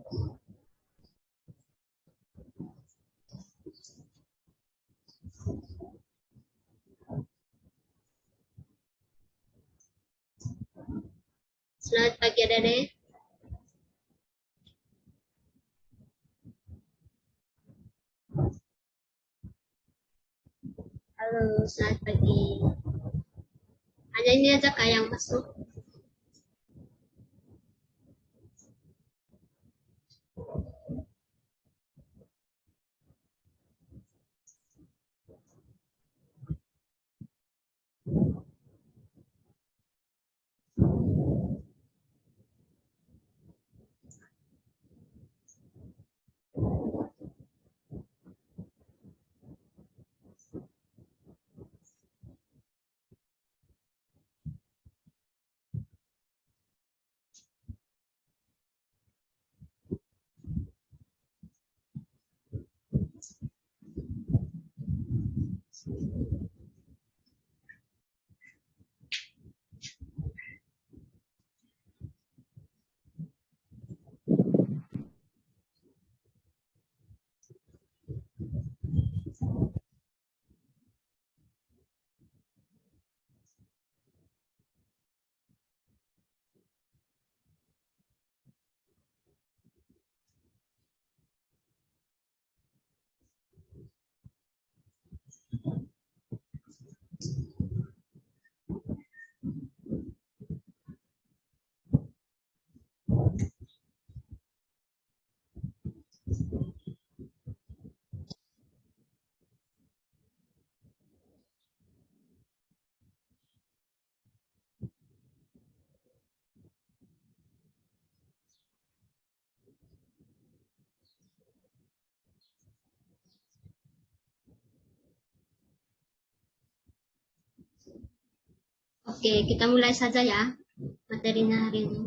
Selamat pagi Adik-adik. Halo, selamat pagi. Hanya ini aja Kak yang masuk. Oke, kita mulai saja ya materinya hari ini.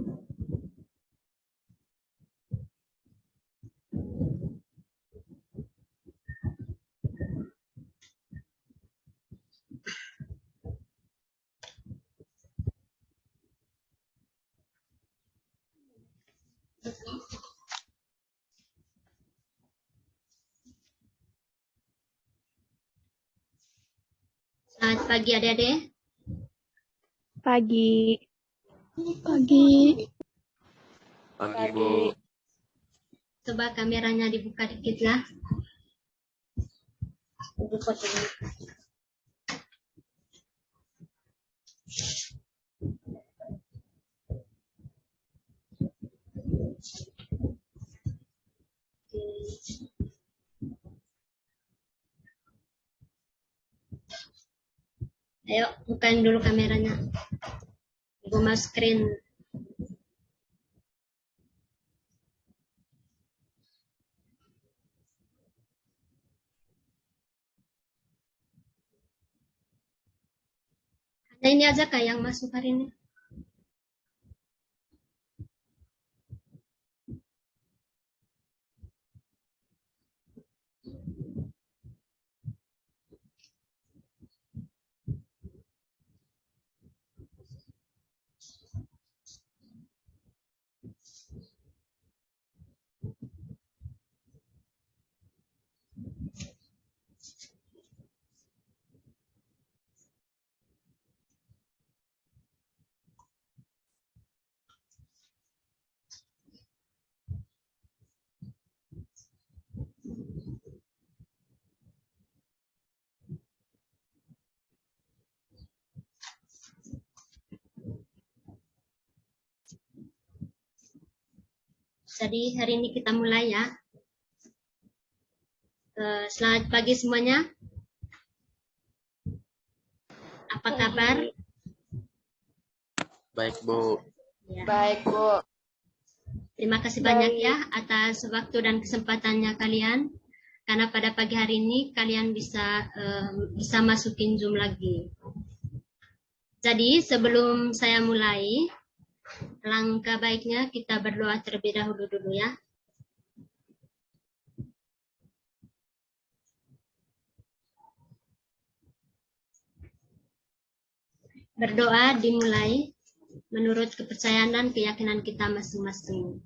Selamat pagi Adik-adik. Pagi. Pagi. Pagi, Bu. Coba kameranya dibuka dikit ya. Ayo, bukain dulu kameranya. Ibu mau screen. Hanya ini aja Kak yang masuk hari ini. Jadi hari ini kita mulai ya. Selamat pagi semuanya. Apa kabar? Baik, Bu. Ya. Baik, Bu. Terima kasih banyak ya atas waktu dan kesempatannya kalian. Karena pada pagi hari ini kalian bisa masukin Zoom lagi. Jadi sebelum saya mulai, langkah baiknya kita berdoa terlebih dahulu dulu ya. Berdoa dimulai menurut kepercayaan dan keyakinan kita masing-masing.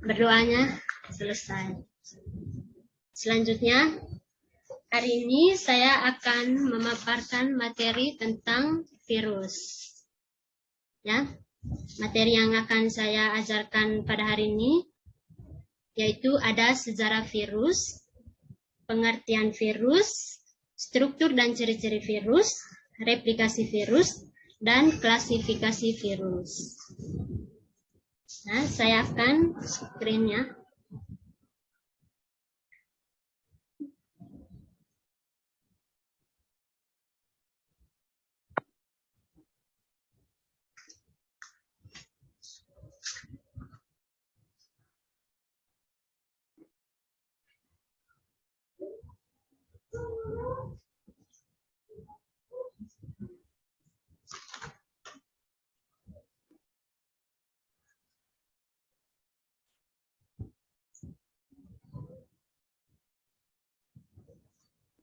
berdoanya selesai. Selanjutnya, hari ini saya akan memaparkan materi tentang virus. Ya, materi yang akan saya ajarkan pada hari ini yaitu ada sejarah virus, pengertian virus, struktur dan ciri-ciri virus, replikasi virus, dan klasifikasi virus. Nah, saya akan screen-nya.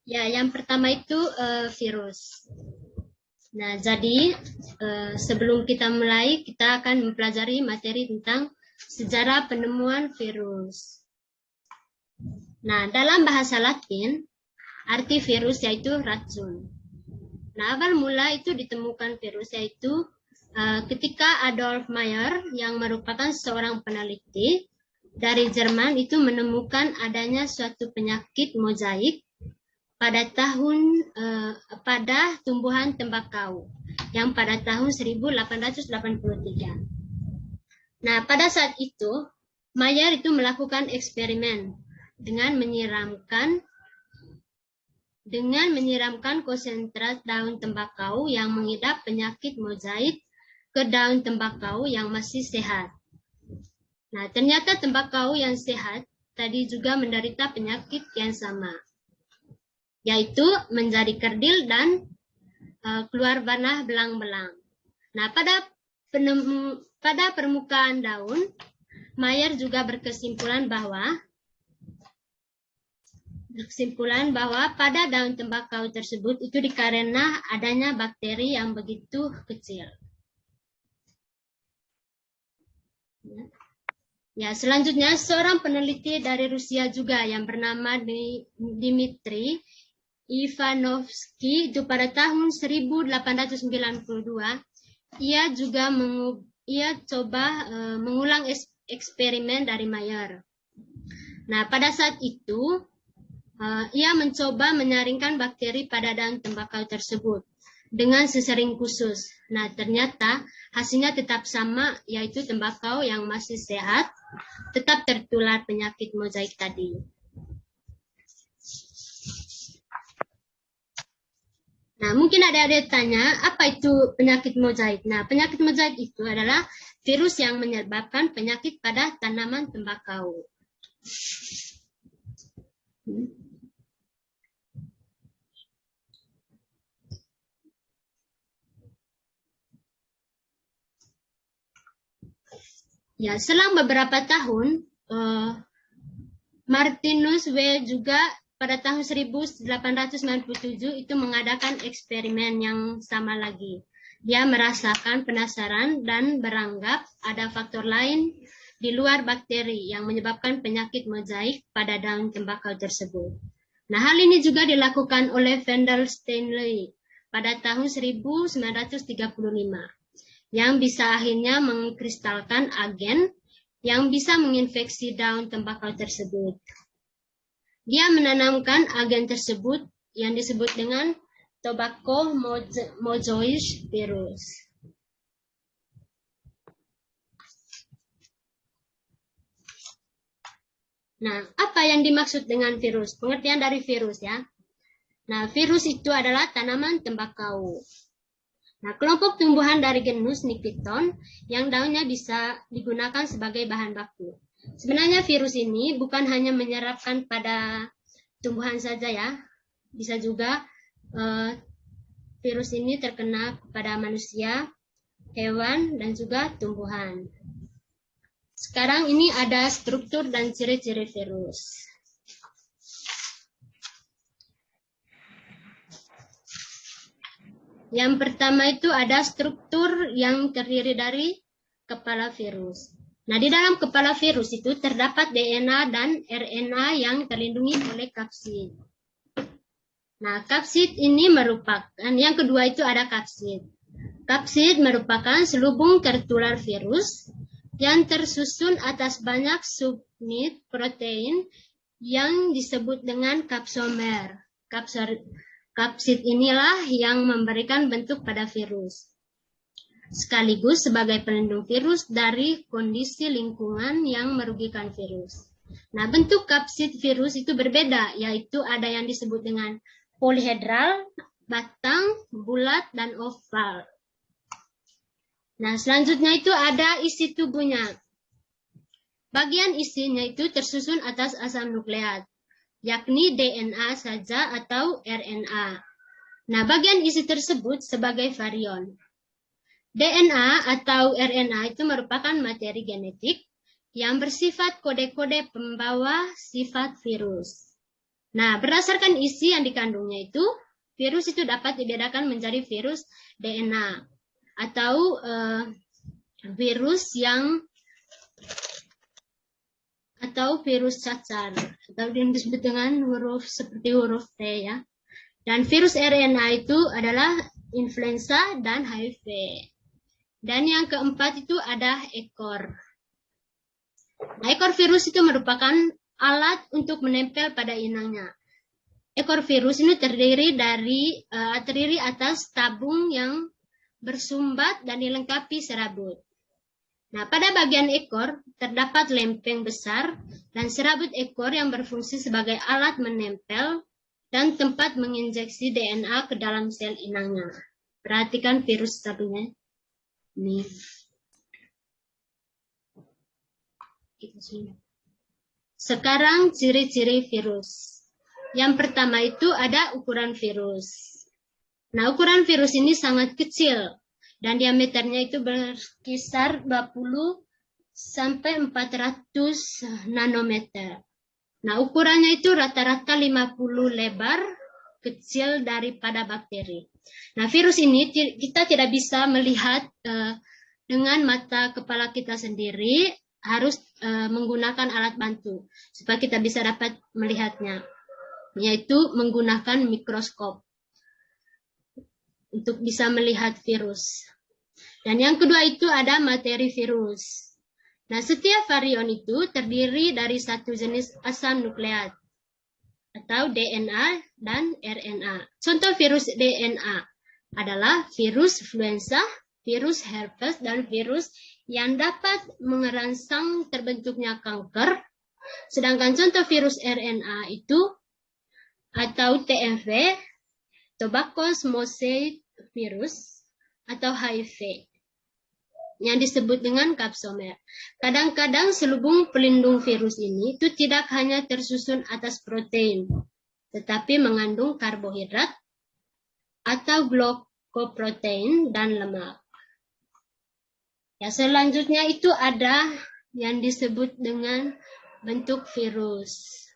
Ya, yang pertama itu virus. Nah, jadi sebelum kita mulai, kita akan mempelajari materi tentang sejarah penemuan virus. Nah, dalam bahasa Latin, arti virus yaitu racun. Nah, awal mula itu ditemukan virus yaitu ketika Adolf Meyer yang merupakan seorang peneliti dari Jerman itu menemukan adanya suatu penyakit mozaik pada tumbuhan tembakau yang pada tahun 1883. Nah, pada saat itu Meyer itu melakukan eksperimen dengan menyiramkan konsentrat daun tembakau yang mengidap penyakit mozaik ke daun tembakau yang masih sehat. Nah, ternyata tembakau yang sehat tadi juga menderita penyakit yang sama, yaitu menjadi kerdil dan keluar warna belang-belang. Nah, pada permukaan daun, Meyer juga berkesimpulan bahwa pada daun tembakau tersebut itu dikarenakan adanya bakteri yang begitu kecil. Ya, selanjutnya seorang peneliti dari Rusia juga yang bernama Dmitri Ivanovsky itu pada tahun 1892 ia coba mengulang eksperimen dari Meyer. Nah, pada saat itu ia mencoba menyaringkan bakteri pada daun tembakau tersebut dengan sesering khusus. Nah, ternyata hasilnya tetap sama, yaitu tembakau yang masih sehat tetap tertular penyakit mozaik tadi. Nah, mungkin ada tanya, apa itu penyakit mozaik? Nah, penyakit mozaik itu adalah virus yang menyebabkan penyakit pada tanaman tembakau. Ya, selang beberapa tahun, Martinus W. juga pada tahun 1897 itu mengadakan eksperimen yang sama lagi. Dia merasakan penasaran dan beranggap ada faktor lain di luar bakteri yang menyebabkan penyakit mozaik pada daun tembakau tersebut. Nah, hal ini juga dilakukan oleh Wendell Stanley pada tahun 1935 yang bisa akhirnya mengkristalkan agen yang bisa menginfeksi daun tembakau tersebut. Dia menanamkan agen tersebut yang disebut dengan tobacco mosaic virus. Nah, apa yang dimaksud dengan virus? Pengertian dari virus ya. Nah, virus itu adalah tanaman tembakau. Nah, kelompok tumbuhan dari genus Nikiton yang daunnya bisa digunakan sebagai bahan baku. Sebenarnya virus ini bukan hanya menyerapkan pada tumbuhan saja ya, bisa juga virus ini terkena pada manusia, hewan, dan juga tumbuhan. Sekarang ini ada struktur dan ciri-ciri virus. Yang pertama itu ada struktur yang terdiri dari kepala virus. Nah, di dalam kepala virus itu terdapat DNA dan RNA yang terlindungi oleh kapsid. Nah, kapsid ini merupakan, yang kedua itu ada kapsid. Kapsid merupakan selubung tertular virus yang tersusun atas banyak subunit protein yang disebut dengan kapsomer. Kapsid inilah yang memberikan bentuk pada virus, sekaligus sebagai pelindung virus dari kondisi lingkungan yang merugikan virus. Nah, bentuk kapsid virus itu berbeda, yaitu ada yang disebut dengan polihedral, batang, bulat, dan oval. Nah, selanjutnya itu ada isi tubuhnya. Bagian isinya itu tersusun atas asam nukleat, yakni DNA saja atau RNA. Nah, bagian isi tersebut sebagai virion. DNA atau RNA itu merupakan materi genetik yang bersifat kode-kode pembawa sifat virus. Nah, berdasarkan isi yang dikandungnya itu, virus itu dapat dibedakan menjadi virus DNA atau virus cacar atau yang disebut dengan huruf seperti huruf T ya. Dan virus RNA itu adalah influenza dan HIV. Dan yang keempat itu ada ekor. Nah, ekor virus itu merupakan alat untuk menempel pada inangnya. Ekor virus ini terdiri atas tabung yang bersumbat dan dilengkapi serabut. Nah, pada bagian ekor terdapat lempeng besar dan serabut ekor yang berfungsi sebagai alat menempel dan tempat menginjeksi DNA ke dalam sel inangnya. Perhatikan virus satunya. Nih. Sekarang ciri-ciri virus. Yang pertama itu ada ukuran virus. Nah, ukuran virus ini sangat kecil dan diameternya itu berkisar 20 sampai 400 nanometer. Nah, ukurannya itu rata-rata 50 lebar, kecil daripada bakteri. Nah, virus ini kita tidak bisa melihat dengan mata kepala kita sendiri, harus menggunakan alat bantu supaya kita bisa dapat melihatnya, yaitu menggunakan mikroskop untuk bisa melihat virus. Dan yang kedua itu ada materi virus. Nah, setiap virion itu terdiri dari satu jenis asam nukleat atau DNA dan RNA. Contoh virus DNA adalah virus influenza, virus herpes, dan virus yang dapat merangsang terbentuknya kanker. Sedangkan contoh virus RNA itu atau TMV, tobacco mosaic virus atau HIV yang disebut dengan kapsomer. Kadang-kadang selubung pelindung virus ini itu tidak hanya tersusun atas protein, tetapi mengandung karbohidrat atau glukoprotein dan lemak. Ya, selanjutnya itu ada yang disebut dengan bentuk virus.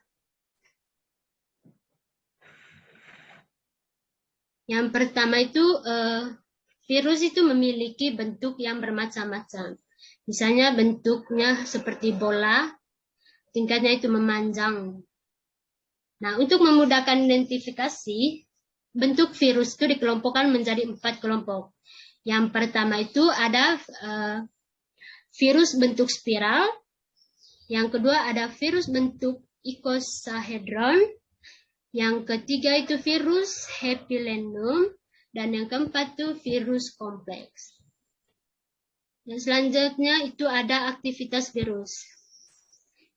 Yang pertama itu virus itu memiliki bentuk yang bermacam-macam. Misalnya bentuknya seperti bola, tingkatnya itu memanjang. Nah, untuk memudahkan identifikasi, bentuk virus itu dikelompokkan menjadi 4 kelompok. Yang pertama itu ada virus bentuk spiral. Yang kedua ada virus bentuk icosahedron. Yang ketiga itu virus Hepilendum, dan yang keempat itu virus kompleks. Dan selanjutnya itu ada aktivitas virus.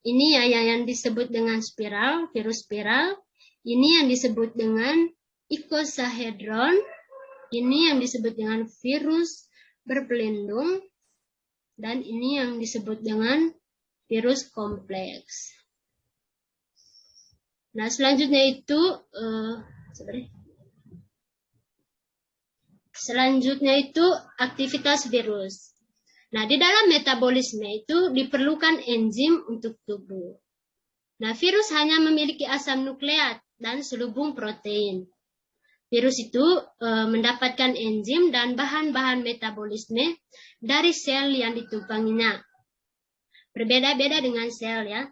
Ini ya yang disebut dengan spiral, virus spiral. Ini yang disebut dengan icosahedron. Ini yang disebut dengan virus berpelindung. Dan ini yang disebut dengan virus kompleks. Nah, selanjutnya itu aktivitas virus. Nah, di dalam metabolisme itu diperlukan enzim untuk tubuh. Nah, virus hanya memiliki asam nukleat dan selubung protein. Virus itu mendapatkan enzim dan bahan-bahan metabolisme dari sel yang ditumpanginya. Berbeda-beda dengan sel ya.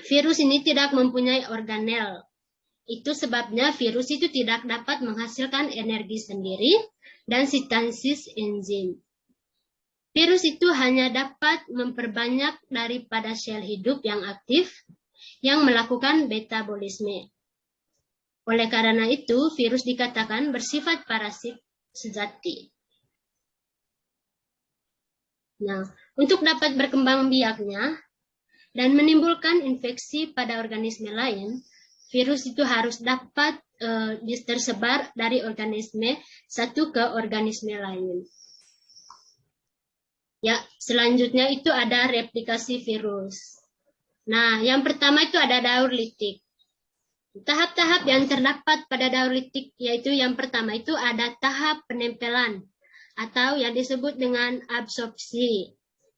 Virus ini tidak mempunyai organel. Itu sebabnya virus itu tidak dapat menghasilkan energi sendiri dan sintesis enzim. Virus itu hanya dapat memperbanyak daripada sel hidup yang aktif yang melakukan metabolisme. Oleh karena itu, virus dikatakan bersifat parasit sejati. Nah, untuk dapat berkembang biaknya dan menimbulkan infeksi pada organisme lain, virus itu harus dapat tersebar dari organisme satu ke organisme lain. Ya, selanjutnya itu ada replikasi virus. Nah, yang pertama itu ada daur litik. Tahap-tahap yang terdapat pada daur litik yaitu yang pertama itu ada tahap penempelan atau yang disebut dengan absorpsi.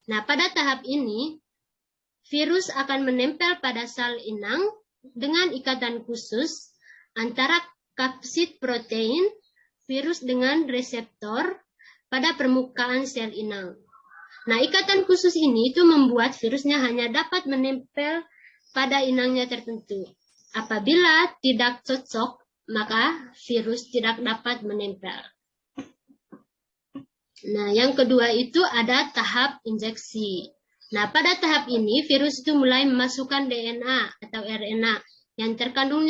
Nah, pada tahap ini virus akan menempel pada sel inang dengan ikatan khusus antara kapsid protein virus dengan reseptor pada permukaan sel inang. Nah, ikatan khusus ini itu membuat virusnya hanya dapat menempel pada inangnya tertentu. Apabila tidak cocok, maka virus tidak dapat menempel. Nah, yang kedua itu ada tahap injeksi. Nah, pada tahap ini virus itu mulai memasukkan DNA atau RNA yang terkandung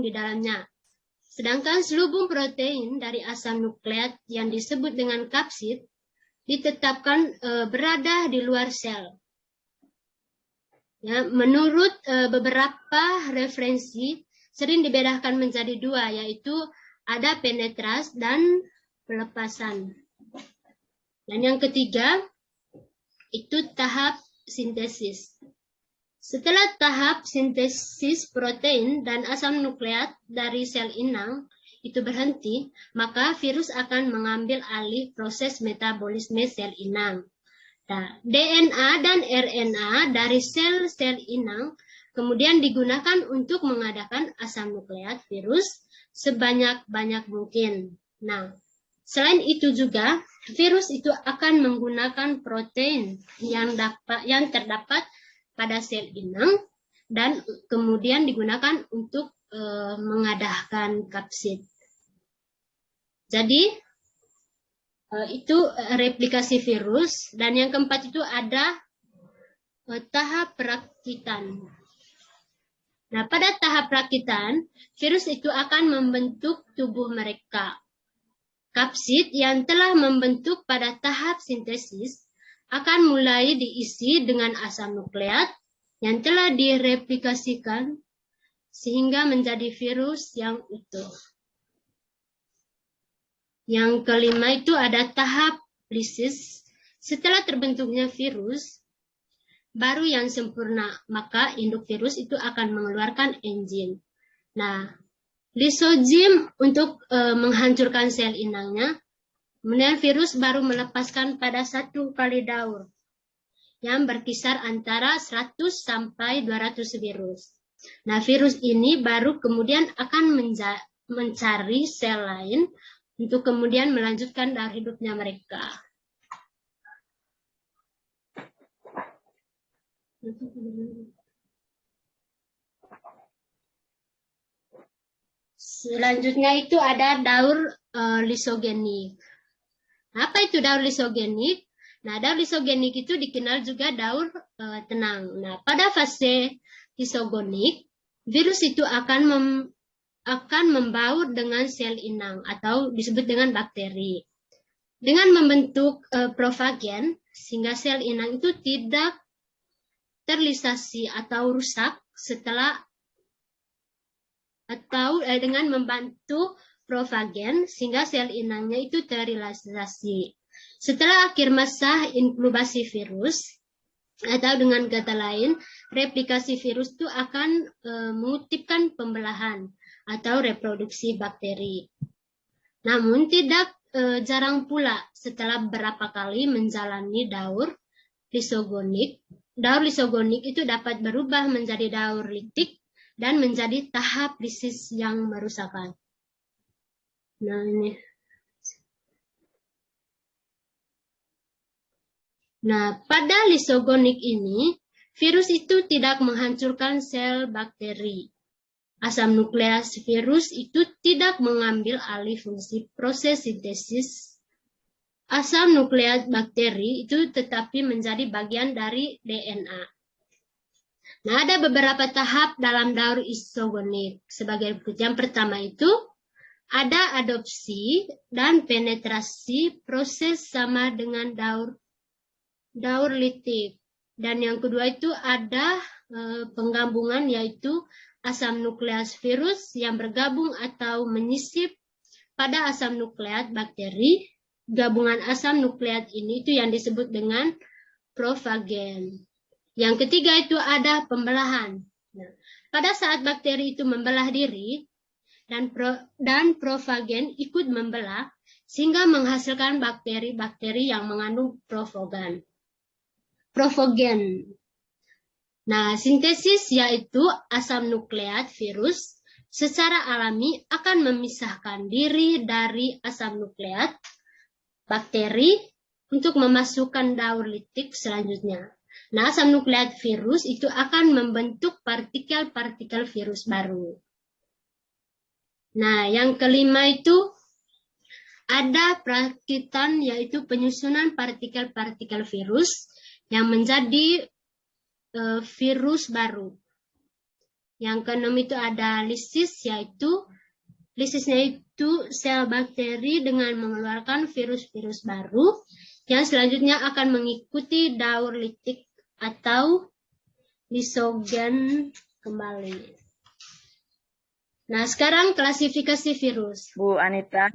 di dalamnya. Sedangkan selubung protein dari asam nukleat yang disebut dengan kapsid ditetapkan berada di luar sel. Ya, menurut beberapa referensi sering dibedakan menjadi dua, yaitu ada penetras dan pelepasan. Dan yang ketiga itu tahap sintesis. Setelah tahap sintesis protein dan asam nukleat dari sel inang itu berhenti, maka virus akan mengambil alih proses metabolisme sel inang. Nah, DNA dan RNA dari sel-sel inang kemudian digunakan untuk mengadakan asam nukleat virus sebanyak-banyak mungkin. Nah, selain itu juga virus itu akan menggunakan protein yang terdapat pada sel inang dan kemudian digunakan untuk mengadakan kapsid. Jadi itu replikasi virus, dan yang keempat itu ada tahap perakitan. Nah, pada tahap perakitan, virus itu akan membentuk tubuh mereka. Kapsid yang telah membentuk pada tahap sintesis akan mulai diisi dengan asam nukleat yang telah direplikasikan sehingga menjadi virus yang utuh. Yang kelima itu ada tahap lisis. Setelah terbentuknya virus baru yang sempurna, maka induk virus itu akan mengeluarkan enzim. Nah, lisozim untuk menghancurkan sel inangnya. Kemudian virus baru melepaskan pada 1 kali daur yang berkisar antara 100 sampai 200 virus. Nah, virus ini baru kemudian akan mencari sel lain untuk kemudian melanjutkan daur hidupnya mereka. Selanjutnya itu ada daur lisogenik. Apa itu daur lisogenik? Nah, daur lisogenik itu dikenal juga daur tenang. Nah, pada fase lisogenik, virus itu akan membaur dengan sel inang atau disebut dengan bakteri. Dengan membentuk profagen, sehingga sel inang itu tidak terlisasi atau rusak dengan membantu profagen sehingga sel inangnya itu terrealisasi. Setelah akhir masa inkubasi virus, atau dengan kata lain, replikasi virus itu akan mengutipkan pembelahan atau reproduksi bakteri. Namun tidak jarang pula setelah beberapa kali menjalani daur lisogenik itu dapat berubah menjadi daur litik dan menjadi tahap lisis yang merusakkan. Nah, ini. Nah, pada lisogonik ini, virus itu tidak menghancurkan sel bakteri. Asam nukleas virus itu tidak mengambil alih fungsi proses sintesis asam nukleat bakteri itu, tetapi menjadi bagian dari DNA. Nah, ada beberapa tahap dalam daur isogonik. Sebagai berikut. Yang pertama itu ada adopsi dan penetrasi proses sama dengan daur litik. Dan yang kedua itu ada penggabungan, yaitu asam nukleas virus yang bergabung atau menyisip pada asam nukleat bakteri. Gabungan asam nukleat ini itu yang disebut dengan profagen. Yang ketiga itu ada pembelahan. Nah, pada saat bakteri itu membelah diri dan profagen ikut membelah sehingga menghasilkan bakteri-bakteri yang mengandung profagen. Nah, sintesis yaitu asam nukleat virus secara alami akan memisahkan diri dari asam nukleat bakteri untuk memasukkan daur litik selanjutnya. Nah, asam nukleat virus itu akan membentuk partikel-partikel virus baru. Nah, yang kelima itu ada perakitan, yaitu penyusunan partikel-partikel virus yang menjadi virus baru. Yang keenam itu ada lisis, yaitu lisisnya itu sel bakteri dengan mengeluarkan virus-virus baru yang selanjutnya akan mengikuti daur litik atau lisogen kembali. Nah, sekarang klasifikasi virus. Bu Anita.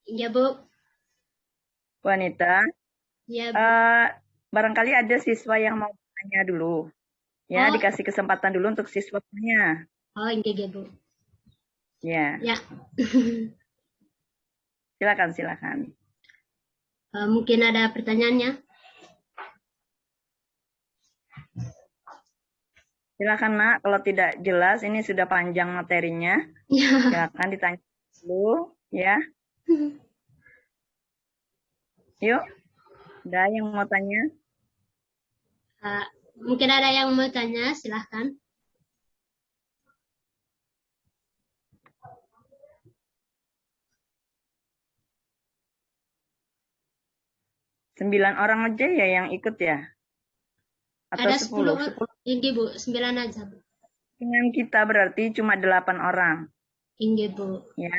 Ya, Bu. Bu Anita. Ya, Bu. Barangkali ada siswa yang mau tanya dulu. Ya, dikasih kesempatan dulu untuk siswa tanya. Oh, iya, Bu. Ya. Ya. Silakan. Mungkin ada pertanyaannya? Silakan, Nak. Kalau tidak jelas, ini sudah panjang materinya. Silakan ditanya dulu, ya. Yuk, ada yang mau tanya? Mungkin ada yang mau tanya, silahkan. Sembilan orang aja ya yang ikut ya? Atau Ada 10? Ini, Bu, 9 aja, Bu. Dengan kita berarti cuma 8 orang. Ini, Bu. Ya.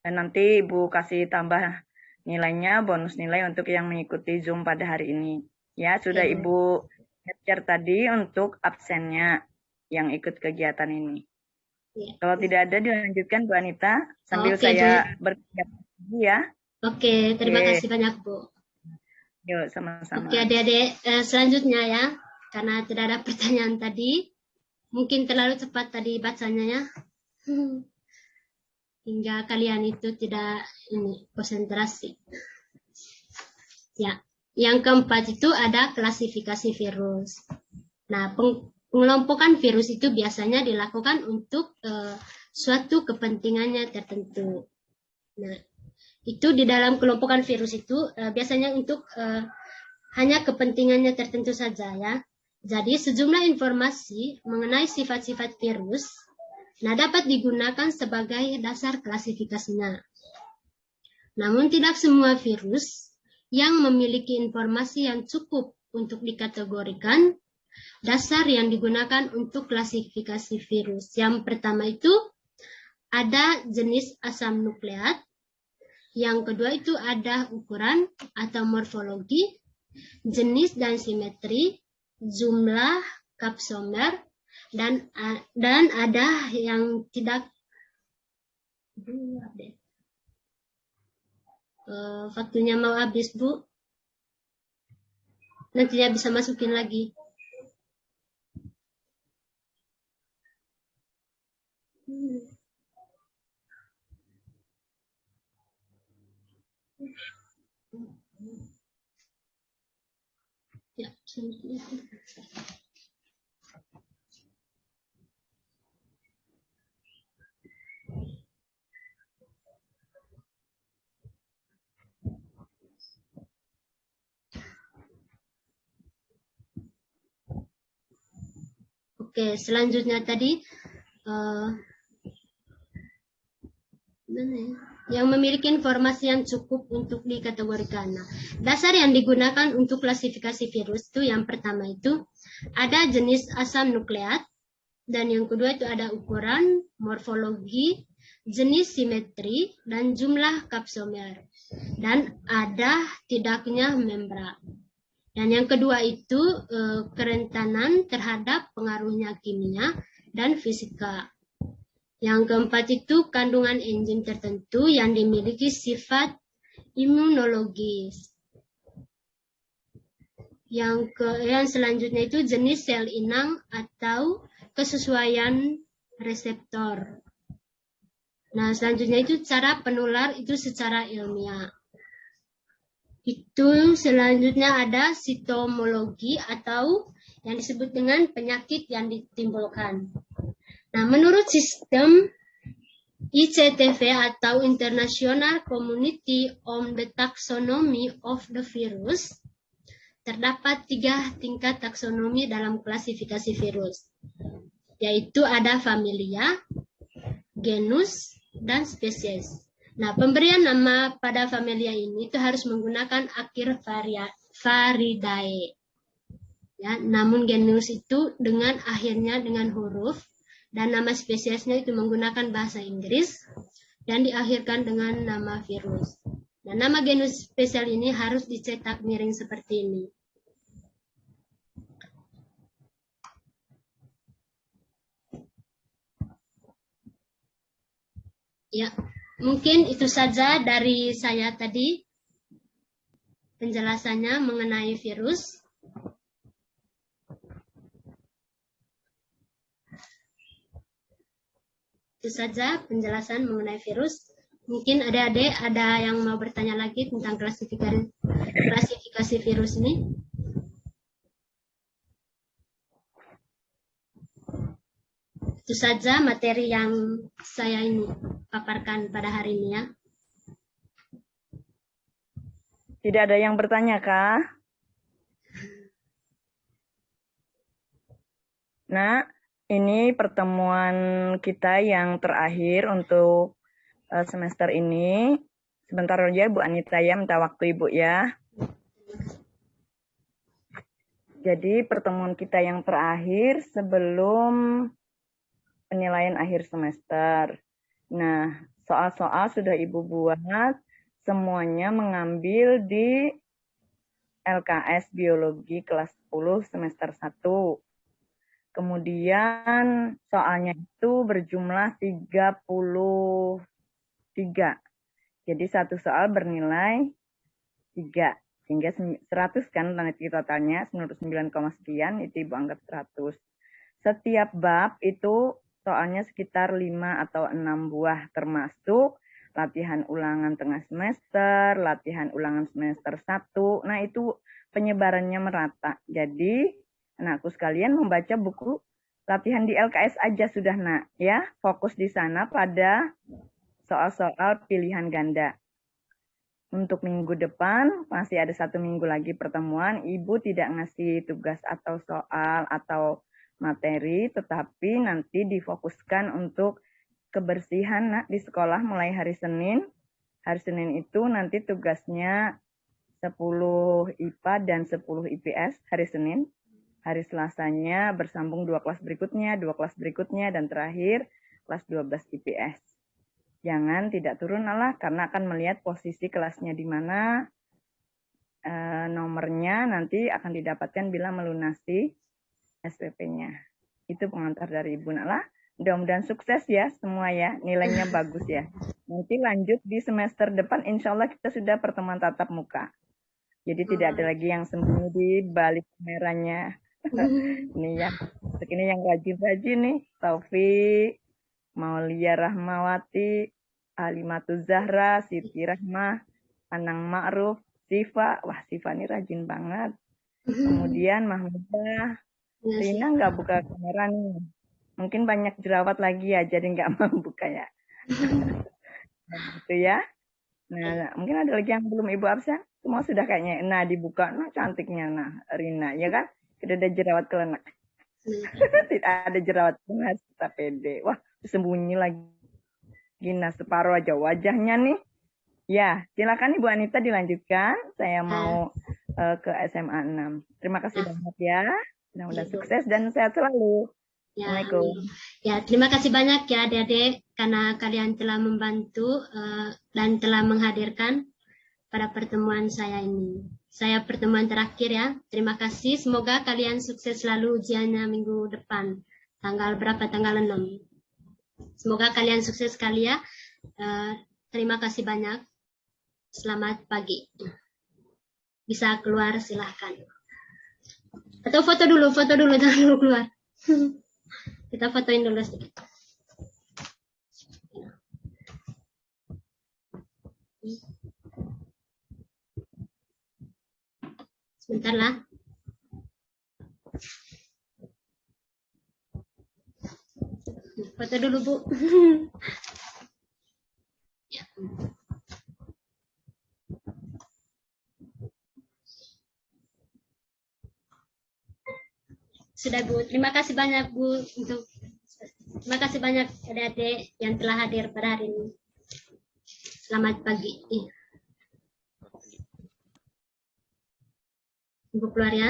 Dan nanti Ibu kasih tambah nilainya, bonus nilai untuk yang mengikuti Zoom pada hari ini. Ya, sudah Ya, Ibu share tadi untuk absennya yang ikut kegiatan ini. Ya. Kalau tidak ada, dilanjutkan Bu Anita, sambil saya bersiap lagi ya. Oke, terima kasih banyak, Bu. Yuk, sama-sama. Oke, adik-adik, selanjutnya ya, karena tidak ada pertanyaan tadi, mungkin terlalu cepat tadi bacanya ya, hingga kalian itu tidak konsentrasi. Ya, yang keempat itu ada klasifikasi virus. Nah, pengelompokan virus itu biasanya dilakukan untuk suatu kepentingannya tertentu. Nah, itu di dalam kelompokan virus itu biasanya untuk hanya kepentingannya tertentu saja ya. Jadi sejumlah informasi mengenai sifat-sifat virus dapat digunakan sebagai dasar klasifikasinya. Namun tidak semua virus yang memiliki informasi yang cukup untuk dikategorikan dasar yang digunakan untuk klasifikasi virus. Yang pertama itu ada jenis asam nukleat. Yang kedua itu ada ukuran atau morfologi, jenis dan simetri, jumlah kapsomer, dan ada yang tidak. Waktunya mau habis, Bu. Nantinya bisa masukin lagi. Ya, Oke, selanjutnya tadi yang memiliki informasi yang cukup untuk dikategorikan. Nah, dasar yang digunakan untuk klasifikasi virus itu yang pertama itu ada jenis asam nukleat, dan yang kedua itu ada ukuran, morfologi, jenis simetri, dan jumlah kapsomer. Dan ada tidaknya membran. Dan yang kedua itu kerentanan terhadap pengaruhnya kimia dan fisika. Yang keempat itu kandungan enzim tertentu yang dimiliki sifat imunologis. Yang selanjutnya itu jenis sel inang atau kesesuaian reseptor. Nah, selanjutnya itu cara penular itu secara ilmiah. Itu selanjutnya ada sitomologi atau yang disebut dengan penyakit yang ditimbulkan. Nah, menurut sistem ICTV atau International Community on the Taxonomy of the Virus, terdapat 3 tingkat taksonomi dalam klasifikasi virus, yaitu ada familia, genus, dan spesies. Nah, pemberian nama pada familia ini itu harus menggunakan akhir Faridae. Ya, namun genus itu dengan akhirnya dengan huruf, dan nama spesiesnya itu menggunakan bahasa Inggris, dan diakhirkan dengan nama virus. Nah, nama genus spesial ini harus dicetak miring seperti ini. Ya, mungkin itu saja dari saya tadi penjelasannya mengenai virus. Itu saja penjelasan mengenai virus. Mungkin adik-adik ada yang mau bertanya lagi tentang klasifikasi virus ini? Itu saja materi yang saya ini paparkan pada hari ini ya. Tidak ada yang bertanya, Kak? Nah, ini pertemuan kita yang terakhir untuk semester ini. Sebentar aja Bu Anita ya, minta waktu Ibu ya. Jadi pertemuan kita yang terakhir sebelum penilaian akhir semester. Nah, soal-soal sudah Ibu buat, semuanya mengambil di LKS Biologi kelas 10 semester 1. Kemudian soalnya itu berjumlah 33. Jadi satu soal bernilai 3. Sehingga 100 kan nanti totalnya, 99, sekian, itu Ibu anggap 100. Setiap bab itu soalnya sekitar 5 atau 6 buah, termasuk latihan ulangan tengah semester, latihan ulangan semester 1. Nah itu penyebarannya merata. Jadi anakku sekalian membaca buku latihan di LKS aja sudah nak ya, fokus di sana pada soal-soal pilihan ganda. Untuk minggu depan masih ada 1 minggu lagi pertemuan, Ibu tidak ngasih tugas atau soal atau materi, tetapi nanti difokuskan untuk kebersihan nak di sekolah mulai hari Senin. Hari Senin itu nanti tugasnya 10 IPA dan 10 IPS hari Senin. Hari Selasanya bersambung 2 kelas berikutnya, 2 kelas berikutnya, dan terakhir kelas 12 IPS. Jangan tidak turun Allah, karena akan melihat posisi kelasnya di mana, nomornya nanti akan didapatkan bila melunasi SPP-nya. Itu pengantar dari Ibu Nala. Mudah-mudahan sukses ya semua ya, nilainya bagus ya. Nanti lanjut di semester depan, insya Allah kita sudah pertemuan tatap muka. Jadi tidak ada lagi yang sembunyi di balik kameranya. Ini ya, ini yang rajin-rajin nih, Taufik, Maulia Rahmawati, Alimatuz Zahra, Siti Rahmah, Anang Ma'ruf, Siva. Wah, Siva ini rajin banget. Kemudian Mahmudah, Rina nggak buka kamera nih. Mungkin banyak jerawat lagi ya, jadi nggak mau buka ya. Gitu ya. Nah, mungkin ada lagi yang belum Ibu absen. Semua sudah kayaknya. Nah, dibuka. Nah, cantiknya. Nah, Rina, ya kan? Sudah ada jerawat kelenak. Tidak ada jerawat mas, kita pede. Wah, sembunyi lagi. Gina separuh aja wajahnya nih. Ya, silakan Ibu Anita dilanjutkan. Saya mau ke SMA 6. Terima kasih banyak ya. Mudah-mudahan sukses dan sehat selalu. Ya, Assalamualaikum. ya, terima kasih banyak ya adik-adik karena kalian telah membantu dan telah menghadirkan pada pertemuan saya ini. Saya pertemuan terakhir ya. Terima kasih. Semoga kalian sukses selalu ujiannya minggu depan. Tanggal berapa? Tanggal 6. Semoga kalian sukses sekali ya. Terima kasih banyak. Selamat pagi. Bisa keluar silahkan. Atau foto dulu, jangan dulu keluar. Kita fotoin dulu sedikit. Sebentar lah. Foto dulu, Bu. Ya. Sudah, Bu. Terima kasih banyak, Bu, terima kasih banyak adik-adik yang telah hadir pada hari ini. Selamat pagi. Ibu keluar ya.